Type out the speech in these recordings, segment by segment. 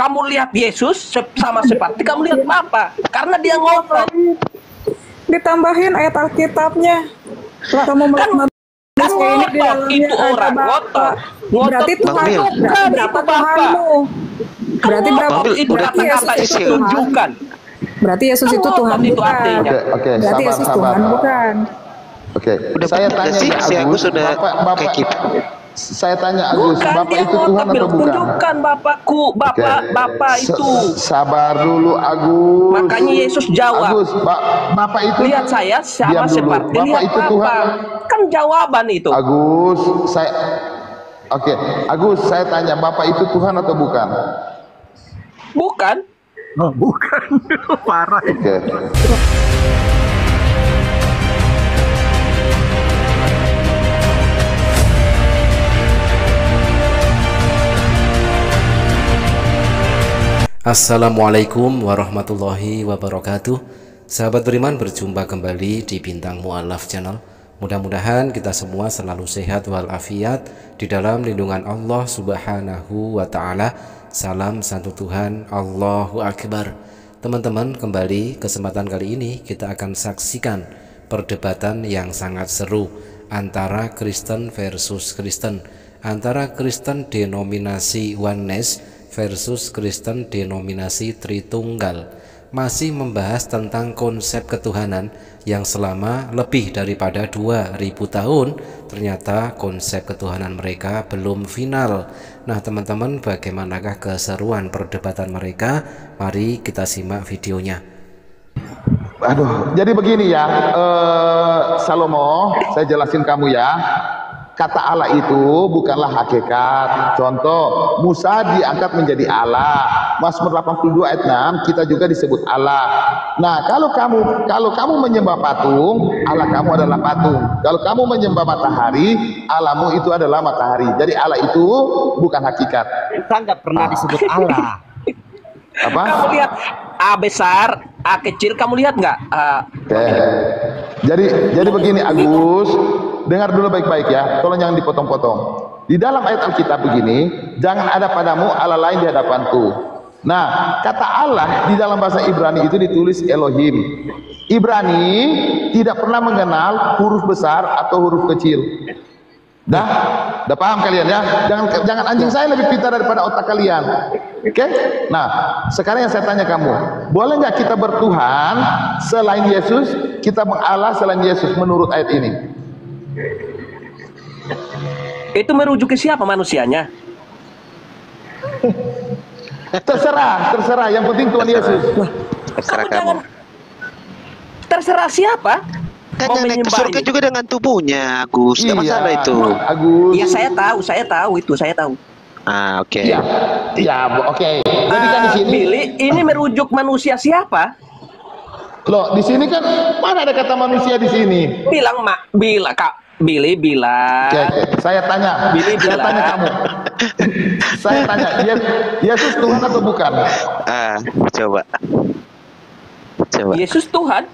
kamu lihat Yesus sama seperti kamu lihat Bapa, karena dia ngotot. Ditambahin ayat Alkitabnya. Kamu melihat Kan ngotot itu orang ngotot. Berarti Tuhan bukan berapa itu Bapa. Tuhanmu? Berarti berapa Itu kata-kata itu tunjukkan. Berarti Yesus itu Tuhan itu bukan. artinya. Oke, Berarti Yesus Tuhan bukan. Oke, saya tanya sih, si Agus sudah Bapak, saya tanya Agus, Bukan, Bapak dia itu Tuhan atau bukan? Tunjukkan Bapakku, Bapak itu. Sabar dulu Agus. Makanya Yesus jawab. Agus, Bapak itu lihat saya sama seperti Bapak lihat itu Bapa. Tuhan. Kan jawaban itu. Agus, Agus, saya tanya, Bapak itu Tuhan atau bukan? Bukan. Oh, bukan. Parah. Oke. Assalamualaikum warahmatullahi wabarakatuh. Sahabat beriman, berjumpa kembali di Bintang Mu'alaf Channel. Mudah-mudahan kita semua selalu sehat walafiat di dalam lindungan Allah Subhanahu wa ta'ala. Salam satu Tuhan, Allahu Akbar. Teman-teman, kembali kesempatan kali ini kita akan saksikan perdebatan yang sangat seru antara Kristen versus Kristen, antara Kristen denominasi Oneness versus Kristen denominasi Tritunggal. Masih membahas tentang konsep ketuhanan yang selama lebih daripada 2000 tahun ternyata konsep ketuhanan mereka belum final. Nah teman-teman, bagaimanakah keseruan perdebatan mereka? Mari kita simak videonya. Aduh, jadi begini ya, Salomo, saya jelasin kamu ya. Kata Allah itu bukanlah hakikat. Contoh, Musa diangkat menjadi Allah. Mazmur 82 ayat 6 kita juga disebut Allah. Nah, kalau kamu menyembah patung, Allah kamu adalah patung. Kalau kamu menyembah matahari, Allahmu itu adalah matahari. Jadi Allah itu bukan hakikat. Kita nggak pernah disebut Allah. Apa? Kamu lihat A besar, A kecil, kamu lihat nggak? Oke. Jadi begini Agus, dengar dulu baik-baik ya, tolong jangan dipotong-potong. Di dalam ayat Alkitab begini, jangan ada padamu Allah lain di hadapanku. Nah, kata Allah di dalam bahasa Ibrani itu ditulis Elohim. Ibrani tidak pernah mengenal huruf besar atau huruf kecil. Udah paham kalian ya? Jangan anjing saya lebih pintar daripada otak kalian. Oke? Nah, sekarang yang saya tanya kamu, boleh nggak kita bertuhan selain Yesus? Kita mengalah selain Yesus menurut ayat ini? Itu merujuk ke siapa manusianya? Terserah. Yang penting Tuhan Yesus. Terserah kamu. Terserah siapa? Kan yang naik ke surga juga dengan tubuhnya, Agus. Gak masalah itu. Agus. Ya saya tahu itu, saya tahu. Ah, oke. Oke. Jadi kan di sini Billy, ini merujuk manusia siapa? loh, di sini kan mana ada kata manusia di sini? Billy bilang. Oke. Saya tanya. Saya tanya kamu. Saya tanya, Yesus Tuhan atau bukan? Coba. Yesus Tuhan.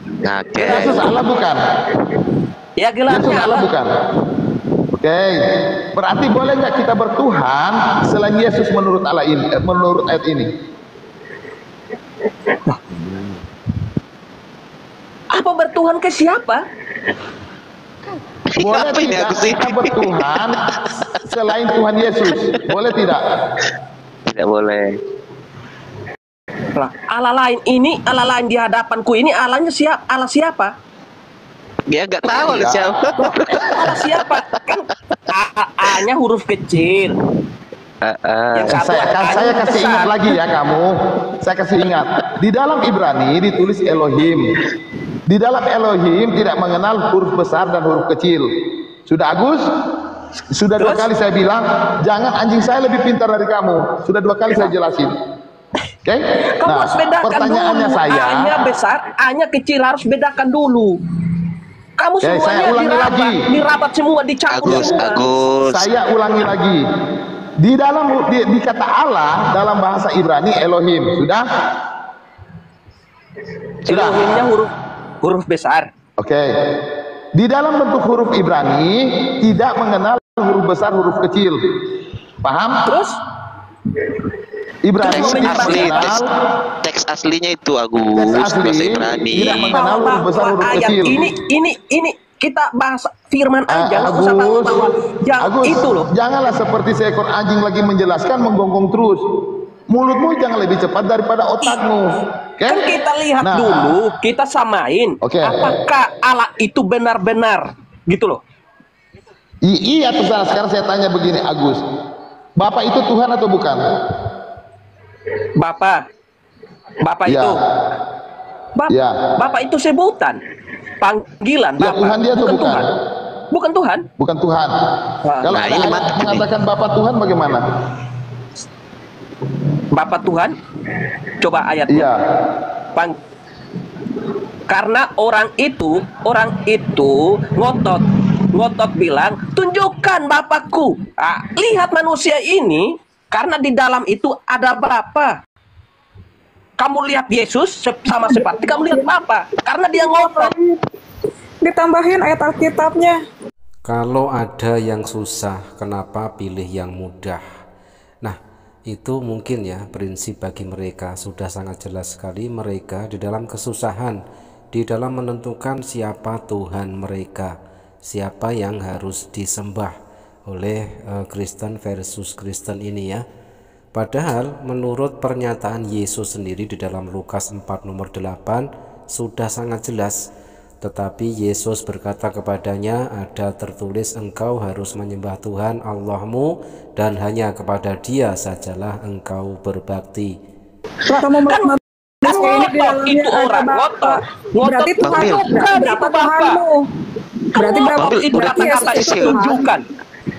Oke. Yesus Allah bukan? Ya Yesus gelarnya Allah bukan? Oke. Berarti boleh nggak kita bertuhan selain Yesus menurut Allah ini, menurut ayat ini? Apa bertuhan ke siapa? Boleh Apa ini, tidak Agus? kita bertuhan selain Tuhan Yesus? Boleh tidak? Tidak boleh. Lah, Allah lain di hadapanku ini Allah siapa? Dia nggak tahu lah siapa. Allah siapa? Kan A-nya huruf kecil. Yang satu Saya kasih ingat lagi ya kamu. Saya kasih ingat. Di dalam Ibrani ditulis Elohim. Di dalam Elohim tidak mengenal huruf besar dan huruf kecil. Sudah Agus? Sudah dua kali saya bilang, jangan anjing saya lebih pintar dari kamu. Sudah 2 kali saya jelasin. Oke? Kamu harus bedakan pertanyaannya dulu. saya. A-nya besar, A-nya kecil, harus bedakan dulu. Kamu semuanya saya ulangi lagi. dirabat semua, dicampur semua. Agus. Saya ulangi lagi. Di dalam di kata Allah dalam bahasa Ibrani Elohim, sudah? Elohimnya huruf besar. Oke. Di dalam bentuk huruf Ibrani tidak mengenal huruf besar, huruf kecil. Paham? Terus Ibrani Teks tidak asli, mengenal, teks aslinya itu teks Agus, asli bahasa Ibrani. tidak mengenal huruf besar huruf ayat kecil. ini kita bahas firman aja, nggak usah Agus, bawa yang Agus, itu loh. janganlah seperti seekor anjing lagi menjelaskan menggonggong terus. Mulutmu jangan lebih cepat daripada otakmu. Oke? Kan kita lihat Nah, dulu, kita samain. Oke. Apakah Allah itu benar-benar gitu loh? Iya terserah. Sekarang saya tanya begini, Agus, Bapak itu Tuhan atau bukan? Bapak Ya. itu, Ya. Bapak itu sebutan, panggilan. Ya, Bapak. Tuhan dia atau bukan? Tuhan. Bukan Tuhan. Bukan Tuhan. Kalau Nah, ada ini ayat mantap ini. mengatakan Bapak Tuhan bagaimana? Bapak Tuhan. Coba ayatnya. Iya. Karena orang itu ngotot bilang, tunjukkan Bapakku. Ah, lihat manusia ini, karena di dalam itu ada Bapa. Kamu lihat Yesus sama seperti kamu lihat Bapa, karena dia ngotot. Ditambahin ayat Alkitabnya. Kalau ada yang susah, kenapa pilih yang mudah? Nah, itu mungkin ya prinsip bagi mereka. Sudah sangat jelas sekali mereka di dalam kesusahan, di dalam menentukan siapa Tuhan mereka, siapa yang harus disembah oleh Kristen versus Kristen ini ya. Padahal menurut pernyataan Yesus sendiri di dalam Lukas 4 nomor 8 sudah sangat jelas. Tetapi Yesus berkata kepadanya, ada tertulis engkau harus menyembah Tuhan Allahmu dan hanya kepada Dia sajalah engkau berbakti. Kamu Kan ngotot itu orang ngotot. Berarti Tuhan Bang Bil. berapa Tuhanmu? Berarti berapa? Bang Bil, Itu berarti kata-kata Yesus itu itu Tuhan. tunjukkan.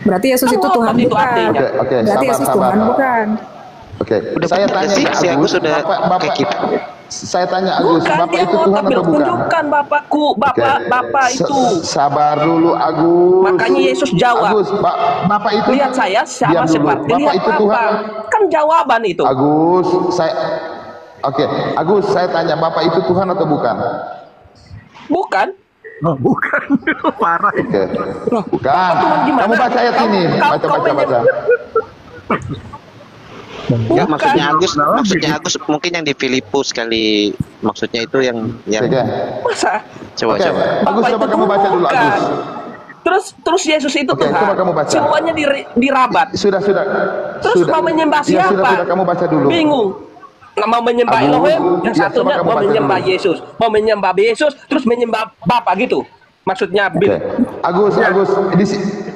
Berarti Yesus itu Kan Tuhan ngotot itu bukan. artinya. Oke, Berarti Yesus sabar. Tuhan bukan. Oke, Udah saya bener tanya sih, ya, si Agus sudah Bapak, kayak gitu. saya tanya Agus, Bukan, Bapak dia itu Tuhan ngotot atau bilang, bukan? tunjukkan Bapakku, Bapak itu. Sabar dulu, Agus. Makanya Yesus jawab. Agus, Bapak itu Lihat saya sama diam dulu. seperti Bapak lihat itu Tuhan. Bapa. Kan jawaban itu. Agus, Agus, saya tanya, Bapak itu Tuhan atau bukan? Bukan. Oh, bukan. Parah. Oke. Bukan. Tuhan gimana? Kamu baca ayat ini. Kau Baca. Ya, maksudnya Nah, Agus mungkin yang di Filipus kali, maksudnya itu yang Oke. Masa? coba. Oke. Agus, Bapak coba itu kamu baca dulu, bukan. Agus. Terus Yesus itu Oke, Tuhan. coba kamu baca. Semuanya dirabat. Sudah. Terus mau menyembah Ya, siapa? sudah, kamu baca dulu. Bingung. Nggak mau menyembah Agus, Elohim, yang ya, satunya coba kamu mau baca menyembah dulu. Yesus, mau menyembah Yesus, terus menyembah Bapa gitu. Maksudnya Oke. Agus,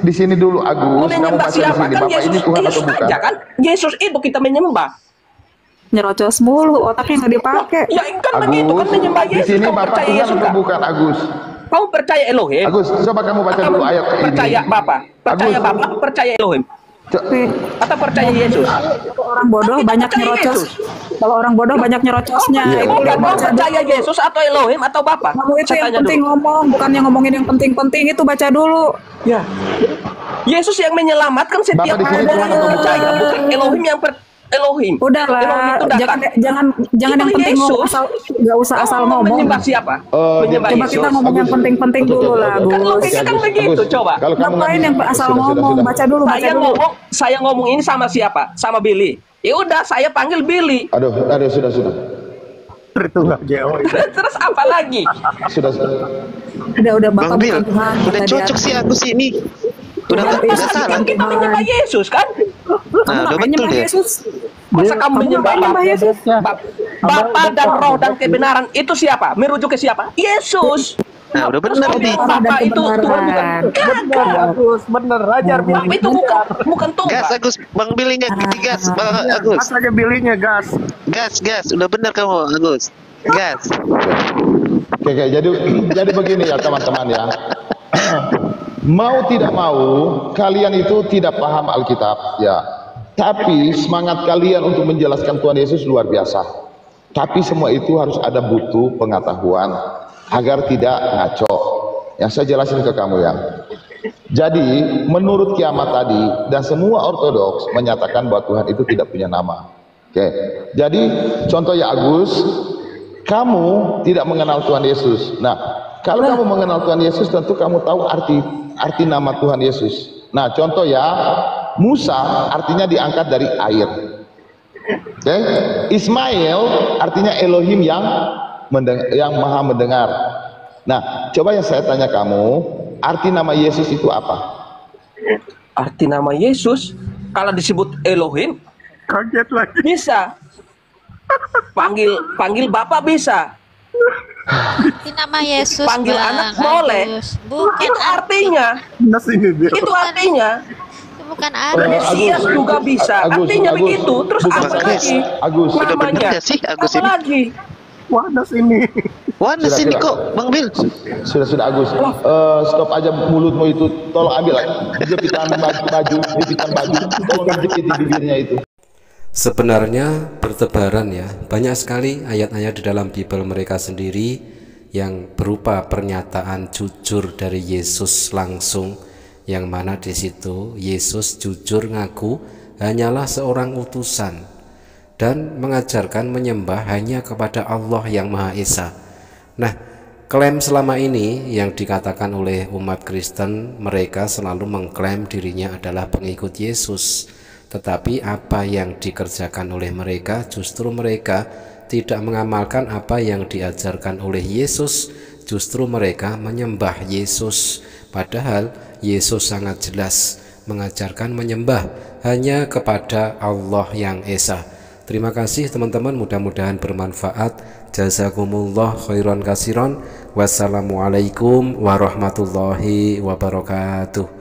di sini dulu mau Agus, kamu menyembah baca di siapa? sini. Kan Bapak Yesus, ini Tuhan atau Yesus bukan? aja kan? Yesus itu kita menyembah. Nyerocos mulu, otaknya nggak dipakai. Ya kan begitu kan Agus, menyembah di Yesus. sini Kamu Bapak percaya Tuhan Yesus atau nggak? bukan, Agus? Kamu percaya Elohim? Agus, coba kamu baca Atau dulu ayat ini. percaya Bapa? Percaya Agus. Bapa? Percaya Elohim? Tapi Atau percaya Yesus? kalau orang bodoh Kita banyak percaya nyerocos. Yesus. Kalau orang bodoh banyak nyerocosnya. Iya, Itu Bukan yang mau baca percaya dulu. Yesus atau Elohim atau Bapa? Kamu itu Saya yang tanya penting dulu. ngomong, bukannya ngomongin yang penting-penting itu baca dulu. Ya. Yesus yang menyelamatkan setiap Bapak di sini ada Tuhan yang atau percaya, bukan? bukan Elohim yang Elohim. Udahlah, Elohim itu datang. jangan yang Itu penting Yesus. ngomong asal nggak usah asal Kamu ngomong. menyembah siapa? Oh, Menyembah Coba Yesus. kita ngomong yang Agus. penting-penting Oke, dulu oke, lah, oke. Kan Gus. logiknya kan Agus, begitu, Agus. coba. Kalau kamu Ngapain yang asal ngomong? Baca dulu, baca Saya dulu. ngomong ini sama siapa? Sama Billy. Ya udah, saya panggil Billy. Aduh, sudah. Itu nggak jauh. Terus apa lagi? Sudah. Udah Bang Bapak Bil, bukan Tuhan. udah kata cocok dia. sih Agus ini. Udah Tuhan nggak Yesus salah. kan Kita menyembah Yesus kan? Kamu Nah, udah ngapain betul nyembah deh. Yesus? Masa kamu menyembah ngapain Yesus? Bapa dan Roh dan kebenaran itu siapa? Merujuk ke siapa? Yesus. Nah, udah bener Terus nih. kamu Bapa itu Tuhan bukan? Bener, Agus. Bener. Ajar Bapa Billy. itu bukan Tuhan. Gas Agus, Bang Billy-nya gas, Bang Agus. Gas aja Billy-nya, gas. Gas, udah bener kamu Agus. Gas. Oke, jadi begini ya teman-teman ya. Mau tidak mau, kalian itu tidak paham Alkitab ya. Tapi semangat kalian untuk menjelaskan Tuhan Yesus luar biasa. Tapi semua itu harus ada butuh pengetahuan agar tidak ngaco. Yang saya jelasin ke kamu ya. Jadi menurut kiamat tadi dan semua ortodoks menyatakan bahwa Tuhan itu tidak punya nama. Oke. Jadi contoh ya Agus, kamu tidak mengenal Tuhan Yesus. Nah, kalau kamu mengenal Tuhan Yesus tentu kamu tahu arti nama Tuhan Yesus. Nah, contoh ya, Musa artinya diangkat dari air. Oke, Ismail artinya Elohim yang maha mendengar. Nah, coba yang saya tanya kamu, arti nama Yesus itu apa? Arti nama Yesus kalau disebut Elohim Kaget lagi. bisa. Panggil Bapak bisa. Itu nama Yesus, Panggil Bang anak boleh. Agus. Bukan Itu artinya. Nas ini dia. Itu artinya. itu bukan arti. Mesias juga bisa. Artinya begitu. Terus bukan apa saya. lagi? Agus, Udah bener Namanya. gak sih Agus Apa ini? lagi? Wah, Nas ini. Wah, di sini Kira-kira. kok, Bang Bil. sudah Agus. Stop aja mulutmu itu. Tolong ambil jepitan baju, tolong jepit di bibirnya itu. Sebenarnya bertebaran ya, banyak sekali ayat-ayat di dalam Bible mereka sendiri yang berupa pernyataan jujur dari Yesus langsung, yang mana di situ Yesus jujur ngaku hanyalah seorang utusan dan mengajarkan menyembah hanya kepada Allah yang Maha Esa. Nah, klaim selama ini yang dikatakan oleh umat Kristen, mereka selalu mengklaim dirinya adalah pengikut Yesus. Tetapi apa yang dikerjakan oleh mereka, justru mereka tidak mengamalkan apa yang diajarkan oleh Yesus. Justru mereka menyembah Yesus. Padahal Yesus sangat jelas mengajarkan menyembah hanya kepada Allah yang Esa. Terima kasih teman-teman, mudah-mudahan bermanfaat. Jazakumullah khairan kasiron. Wassalamualaikum warahmatullahi wabarakatuh.